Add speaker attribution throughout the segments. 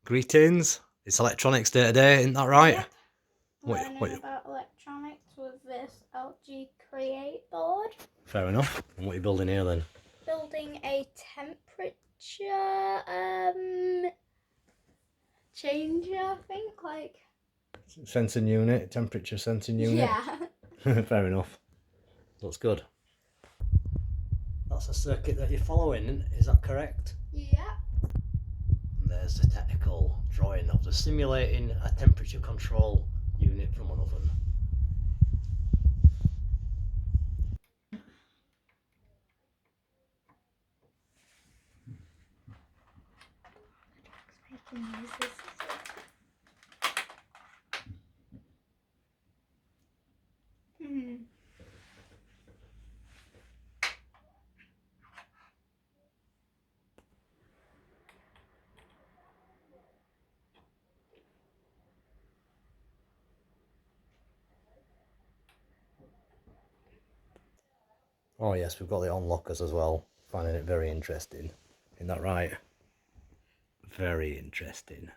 Speaker 1: Greetings. It's electronics day today, isn't that right?
Speaker 2: Yep. Learning about electronics with this LG Create board.
Speaker 1: Fair enough. And what are you building here then?
Speaker 2: Building a temperature changer, I think, like
Speaker 1: Sensing unit, temperature sensing unit.
Speaker 2: Yeah.
Speaker 1: Fair enough. Looks good. That's a circuit that you're following, is that correct?
Speaker 2: Yeah.
Speaker 1: And there's the technical drawing of the simulating a temperature control unit from an oven.
Speaker 2: Making noises.
Speaker 1: Oh yes, we've got the on-lockers as well. Finding it very interesting. Isn't that right? Very interesting.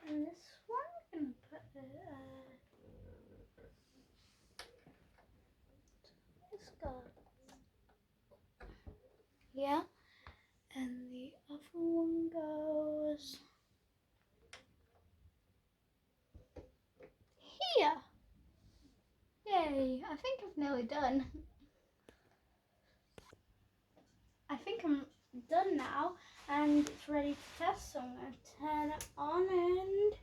Speaker 2: And this one, I'm gonna put this guy. Yeah. And the other one goes here. Yay, I think I've nearly done. I think I'm done now and it's ready to test, so I'm going to turn it on and...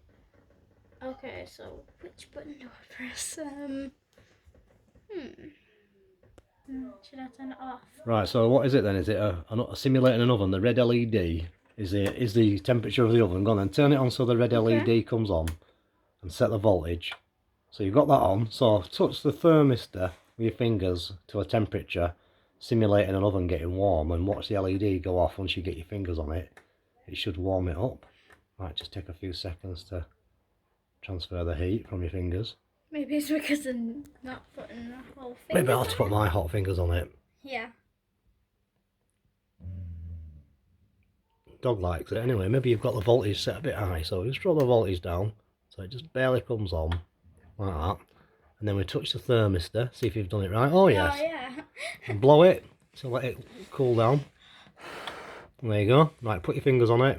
Speaker 2: Okay, so which button do I press? Should I turn it off?
Speaker 1: Right, so what is it then? Is it a simulating an oven? The red LED is the temperature of the oven. Go on then, turn it on so the red LED comes on and set the voltage. So you've got that on, so touch the thermistor with your fingers to a temperature, simulating an oven getting warm, and watch the LED go off once you get your fingers on it. It should warm it up. Might just take a few seconds to transfer the heat from your fingers.
Speaker 2: Maybe it's because I'm not putting the whole thing.
Speaker 1: Maybe I'll have to put my hot fingers on it.
Speaker 2: Yeah.
Speaker 1: Dog likes it anyway. Maybe you've got the voltage set a bit high, so just draw the voltage down so it just barely comes on like that, and then we touch the thermistor, see if you've done it right. Oh yes.
Speaker 2: Oh yeah.
Speaker 1: And blow it, so let it cool down. And there you go. Right, put your fingers on it,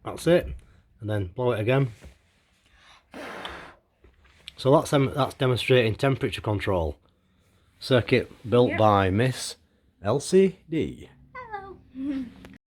Speaker 1: that's it, and then blow it again. So that's demonstrating temperature control circuit built by Miss Elsie D.
Speaker 2: Hello.